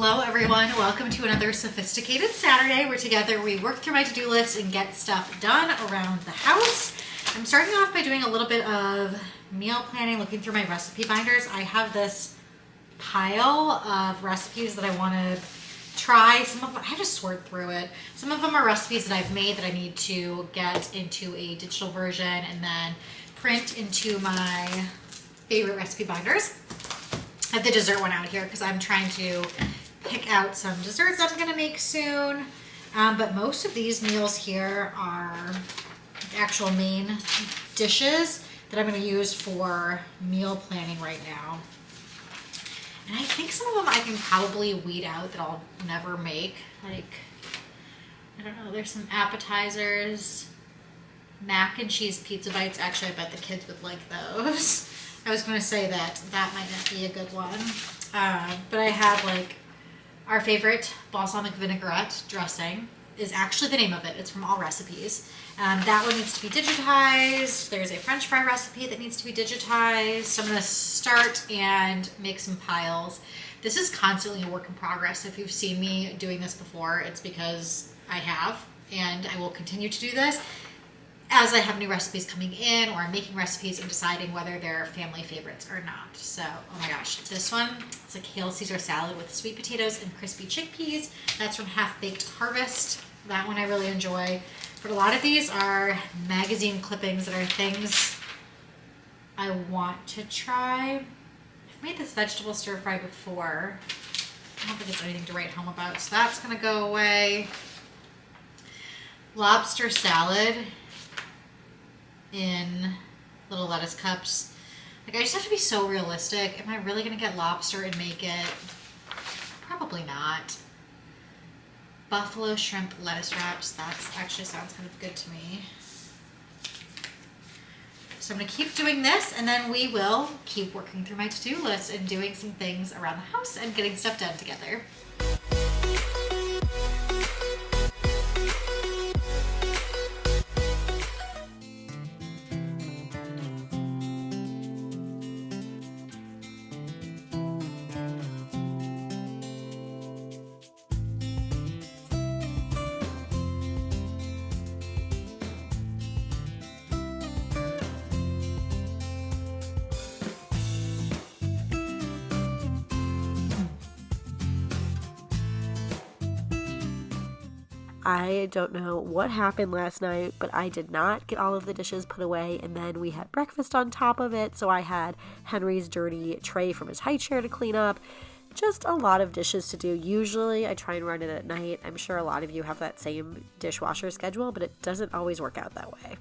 Hello everyone, welcome to another sophisticated Saturday where together we work through my to-do list and get stuff done around the house. I'm starting off by doing a little bit of meal planning, looking through my recipe binders. I have this pile of recipes that I want to try. Some of them, I just sort through it. Some of them are recipes that I've made that I need to get into a digital version and then print into my favorite recipe binders. I have the dessert one out here because I'm trying to pick out some desserts that I'm going to make soon. But most of these meals here are actual main dishes that I'm going to use for meal planning right now. And I think some of them I can probably weed out that I'll never make. Like, I don't know, there's some appetizers. Mac and cheese pizza bites. Actually, I bet the kids would like those. I was going to say that might not be a good one. But I have like our favorite balsamic vinaigrette dressing is actually the name of it. It's from All Recipes. That one needs to be digitized. There's a French fry recipe that needs to be digitized. So I'm going to start and make some piles. This is constantly a work in progress. If you've seen me doing this before, it's because I have, and I will continue to do this as I have new recipes coming in, or I'm making recipes and deciding whether they're family favorites or not. So, oh my gosh, this one, it's a kale Caesar salad with sweet potatoes and crispy chickpeas. That's from Half Baked Harvest. That one I really enjoy. But a lot of these are magazine clippings that are things I want to try. I've made this vegetable stir fry before. I don't think it's anything to write home about, so that's gonna go away. Lobster salad in little lettuce cups. Like, I just have to be so realistic. Am I really gonna get lobster and make it? Probably not. Buffalo shrimp lettuce wraps. That actually sounds kind of good to me. So I'm gonna keep doing this, and then we will keep working through my to-do list and doing some things around the house and getting stuff done together. I don't know what happened last night, but I did not get all of the dishes put away, and then we had breakfast on top of it, so I had Henry's dirty tray from his high chair to clean up. Just a lot of dishes to do. Usually I try and run it at night. I'm sure a lot of you have that same dishwasher schedule, but it doesn't always work out that way.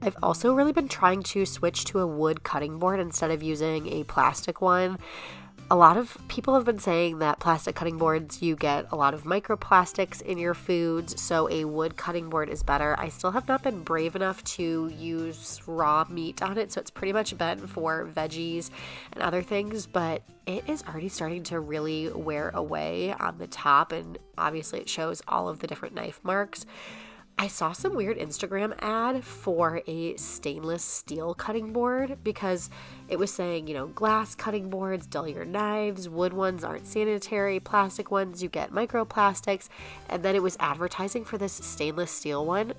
I've also really been trying to switch to a wood cutting board instead of using a plastic one. A lot of people have been saying that plastic cutting boards, you get a lot of microplastics in your foods, so a wood cutting board is better. I still have not been brave enough to use raw meat on it, so it's pretty much been for veggies and other things, but it is already starting to really wear away on the top, and obviously it shows all of the different knife marks. I saw some weird Instagram ad for a stainless steel cutting board because it was saying, glass cutting boards dull your knives, wood ones aren't sanitary, plastic ones you get microplastics, and then it was advertising for this stainless steel one.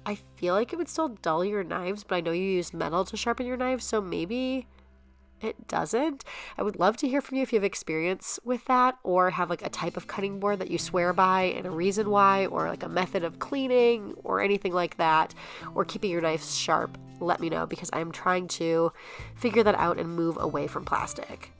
I feel like it would still dull your knives, but I know you use metal to sharpen your knives, so maybe it doesn't. I would love to hear from you if you have experience with that, or have like a type of cutting board that you swear by and a reason why, or like a method of cleaning or anything like that, or keeping your knives sharp. Let me know, because I'm trying to figure that out and move away from plastic.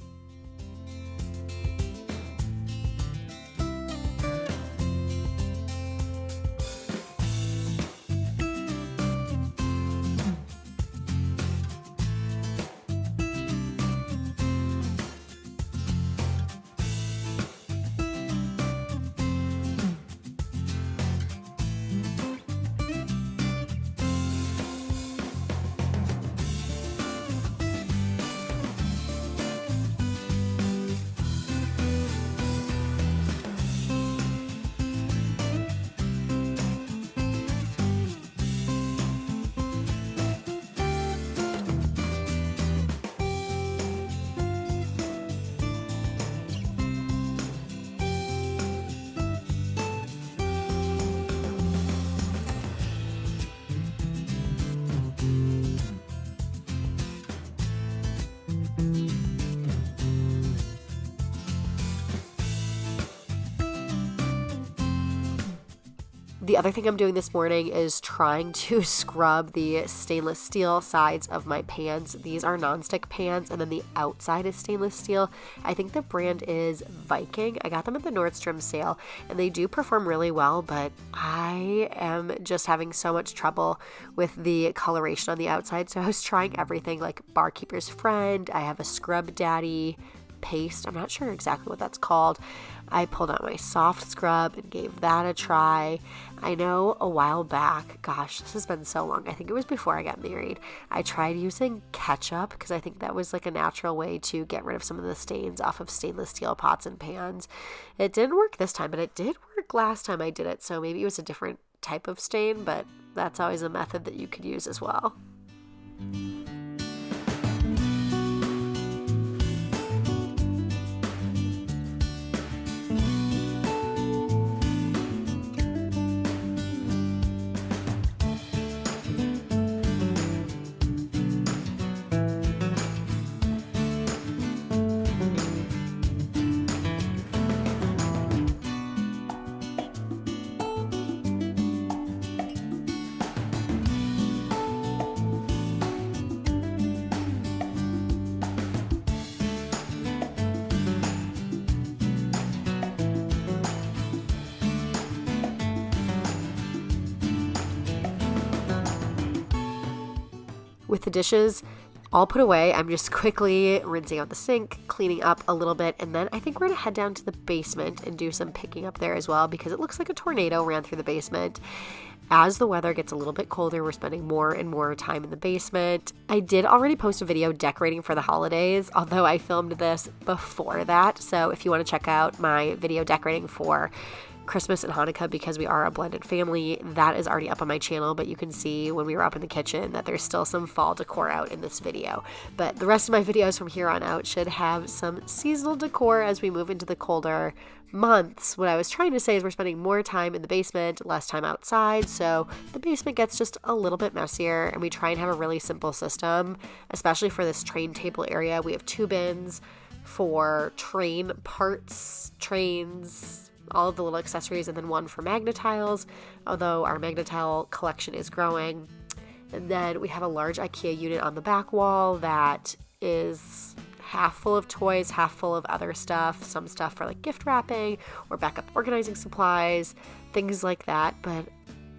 The other thing I'm doing this morning is trying to scrub the stainless steel sides of my pans. These are nonstick pans, and then the outside is stainless steel. I think the brand is Viking. I got them at the Nordstrom sale, and they do perform really well, but I am just having so much trouble with the coloration on the outside. So I was trying everything like Barkeeper's Friend. I have a Scrub Daddy paste. I'm not sure exactly what that's called. I pulled out my soft scrub and gave that a try. I know a while back, gosh, this has been so long. I think it was before I got married. I tried using ketchup because I think that was like a natural way to get rid of some of the stains off of stainless steel pots and pans. It didn't work this time, but it did work last time I did it. So maybe it was a different type of stain, but that's always a method that you could use as well. With the dishes all put away, I'm just quickly rinsing out the sink, cleaning up a little bit, and then I think we're going to head down to the basement and do some picking up there as well because it looks like a tornado ran through the basement. As the weather gets a little bit colder, we're spending more and more time in the basement. I did already post a video decorating for the holidays, although I filmed this before that, so if you want to check out my video decorating for Christmas and Hanukkah, because we are a blended family, that is already up on my channel, but you can see when we were up in the kitchen that there's still some fall decor out in this video. But the rest of my videos from here on out should have some seasonal decor as we move into the colder months. What I was trying to say is we're spending more time in the basement, less time outside, so the basement gets just a little bit messier, and we try and have a really simple system, especially for this train table area. We have 2 bins for train parts, trains, all of the little accessories, and then 1 for magnetiles, although our magnetile collection is growing. And then we have a large IKEA unit on the back wall that is half full of toys, half full of other stuff, some stuff for like gift wrapping or backup organizing supplies, things like that. But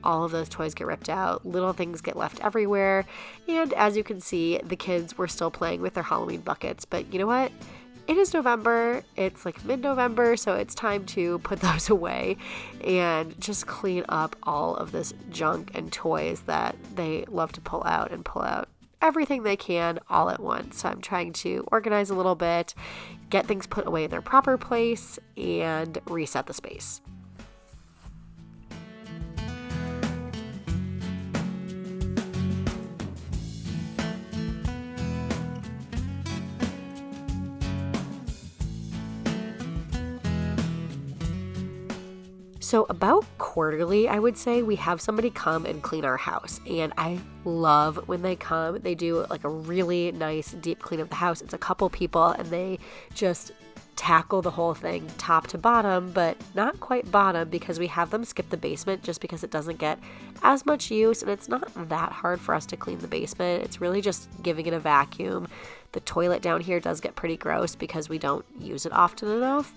all of those toys get ripped out, little things get left everywhere, and as you can see, the kids were still playing with their Halloween buckets. But you know what? It is November, it's like mid-November, so it's time to put those away and just clean up all of this junk and toys that they love to pull out everything they can all at once. So I'm trying to organize a little bit, get things put away in their proper place, and reset the space. So about quarterly, I would say, we have somebody come and clean our house, and I love when they come. They do like a really nice deep clean of the house. It's a couple people, and they just tackle the whole thing top to bottom, but not quite bottom because we have them skip the basement just because it doesn't get as much use, and it's not that hard for us to clean the basement. It's really just giving it a vacuum. The toilet down here does get pretty gross because we don't use it often enough.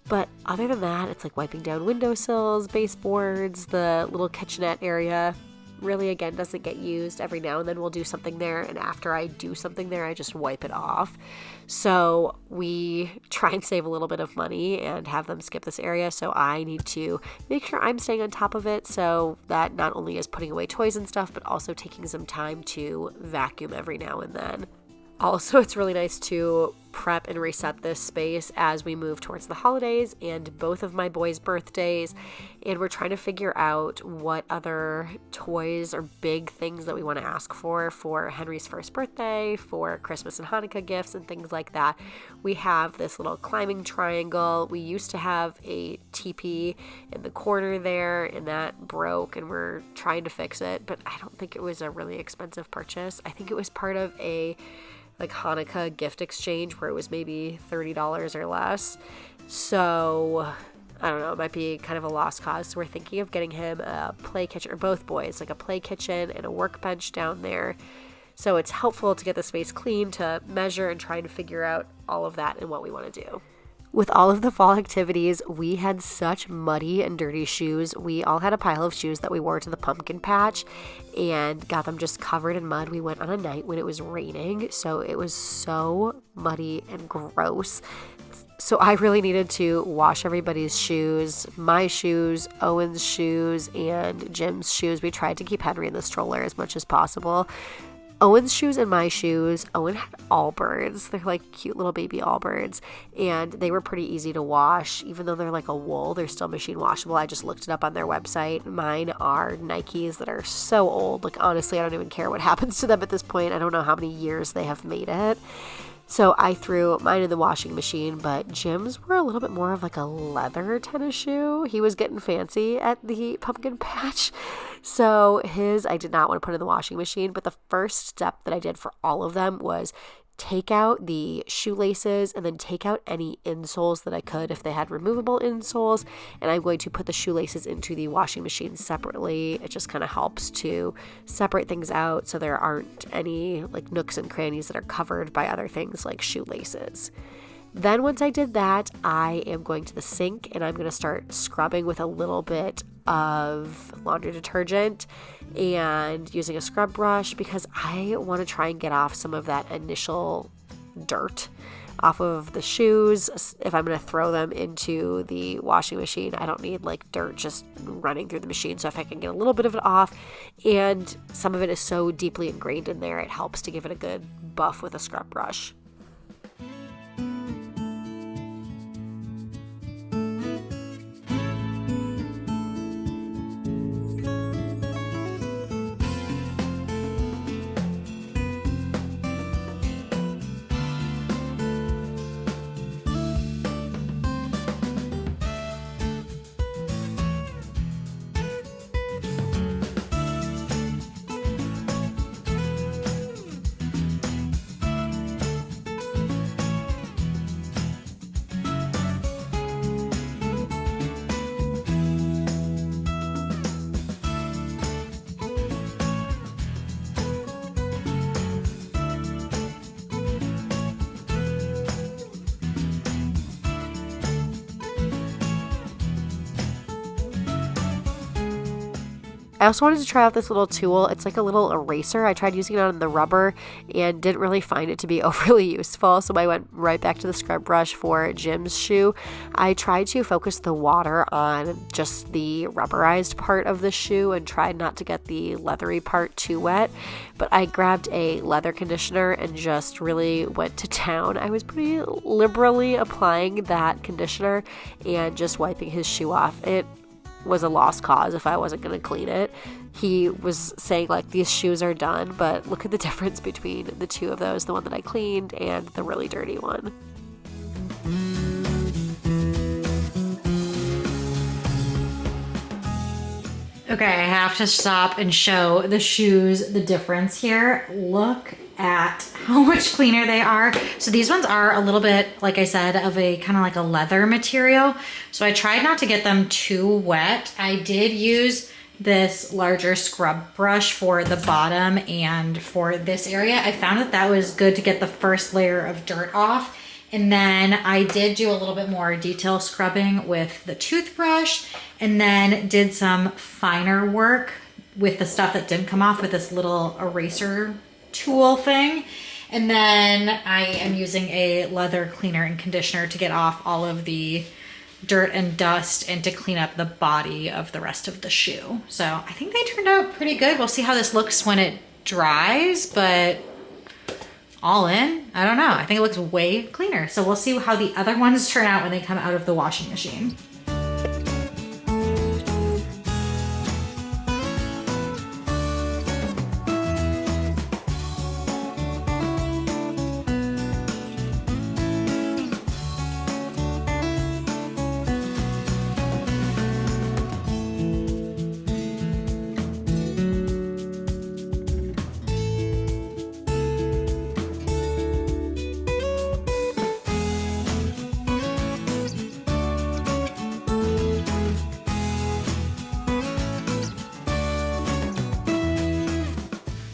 But other than that, it's like wiping down windowsills, baseboards, the little kitchenette area. Really, again, doesn't get used. Every now and then we'll do something there, and after I do something there, I just wipe it off. So we try and save a little bit of money and have them skip this area, so I need to make sure I'm staying on top of it, so that not only is putting away toys and stuff, but also taking some time to vacuum every now and then. Also, it's really nice to prep and reset this space as we move towards the holidays and both of my boys' birthdays, and we're trying to figure out what other toys or big things that we want to ask for Henry's first birthday, for Christmas and Hanukkah gifts and things like that. We have this little climbing triangle. We used to have a teepee in the corner there, and that broke, and we're trying to fix it, but I don't think it was a really expensive purchase. I think it was part of a like Hanukkah gift exchange where it was maybe $30 or less. So I don't know, it might be kind of a lost cause. So we're thinking of getting him a play kitchen, or both boys, like a play kitchen and a workbench down there. So it's helpful to get the space clean, to measure and try and figure out all of that and what we want to do. With all of the fall activities, we had such muddy and dirty shoes. We all had a pile of shoes that we wore to the pumpkin patch and got them just covered in mud. We went on a night when it was raining, so it was so muddy and gross. So I really needed to wash everybody's shoes, my shoes, Owen's shoes, and Jim's shoes. We tried to keep Henry in the stroller as much as possible. Owen's shoes and my shoes, Owen had Allbirds. They're like cute little baby Allbirds, and they were pretty easy to wash. Even though they're like a wool, they're still machine washable. I just looked it up on their website. Mine are Nikes that are so old. Like, honestly, I don't even care what happens to them at this point. I don't know how many years they have made it. So I threw mine in the washing machine, but Jim's were a little bit more of like a leather tennis shoe. He was getting fancy at the pumpkin patch. So his, I did not want to put in the washing machine, but the first step that I did for all of them was take out the shoelaces and then take out any insoles that I could if they had removable insoles. And I'm going to put the shoelaces into the washing machine separately. It just kind of helps to separate things out so there aren't any like nooks and crannies that are covered by other things like shoelaces. Then once I did that, I am going to the sink and I'm going to start scrubbing with a little bit of laundry detergent and using a scrub brush because I want to try and get off some of that initial dirt off of the shoes. If I'm going to throw them into the washing machine, I don't need like dirt just running through the machine. So if I can get a little bit of it off, and some of it is so deeply ingrained in there, it helps to give it a good buff with a scrub brush. I also wanted to try out this little tool. It's like a little eraser. I tried using it on the rubber and didn't really find it to be overly useful, so I went right back to the scrub brush for Jim's shoe. I tried to focus the water on just the rubberized part of the shoe and tried not to get the leathery part too wet, but I grabbed a leather conditioner and just really went to town. I was pretty liberally applying that conditioner and just wiping his shoe off. It was a lost cause if I wasn't going to clean it. He was saying like, these shoes are done, but look at the difference between the two of those, the one that I cleaned and the really dirty one. Okay, I have to stop and show the shoes the difference here. Look at how much cleaner they are. So these ones are a little bit, like I said, of a kind of like a leather material. So I tried not to get them too wet. I did use this larger scrub brush for the bottom and for this area. I found that that was good to get the first layer of dirt off. And then I did do a little bit more detail scrubbing with the toothbrush, and then did some finer work with the stuff that didn't come off with this little eraser tool thing. And then I am using a leather cleaner and conditioner to get off all of the dirt and dust and to clean up the body of the rest of the shoe. So I think they turned out pretty good. We'll see how this looks when it dries, but all in, I don't know. I think it looks way cleaner. So we'll see how the other ones turn out when they come out of the washing machine.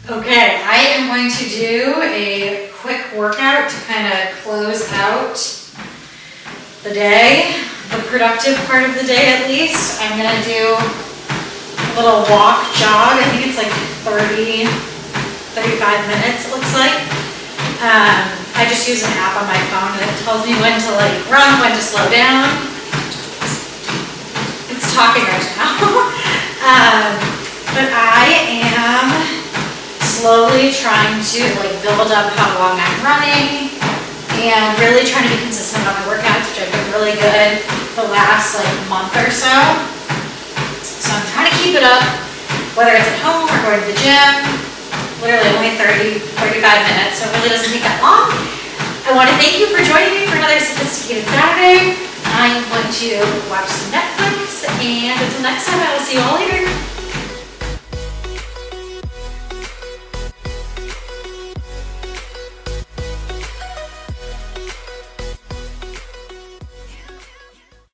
Okay, I am going to do a quick workout to kind of close out the day, the productive part of the day at least. I'm going to do a little walk, jog. I think it's like 30, 35 minutes it looks like. I just use an app on my phone and it tells me when to like run, when to slow down. It's talking right now. But I am slowly trying to like build up how long I'm running and really trying to be consistent about my workouts, which I've been really good the last like month or so. So I'm trying to keep it up, whether it's at home or going to the gym. Literally only 30, 35 minutes, so it really doesn't take that long. I want to thank you for joining me for another Sophisticated Saturday. I'm going to watch some Netflix, and until next time, I will see you all later.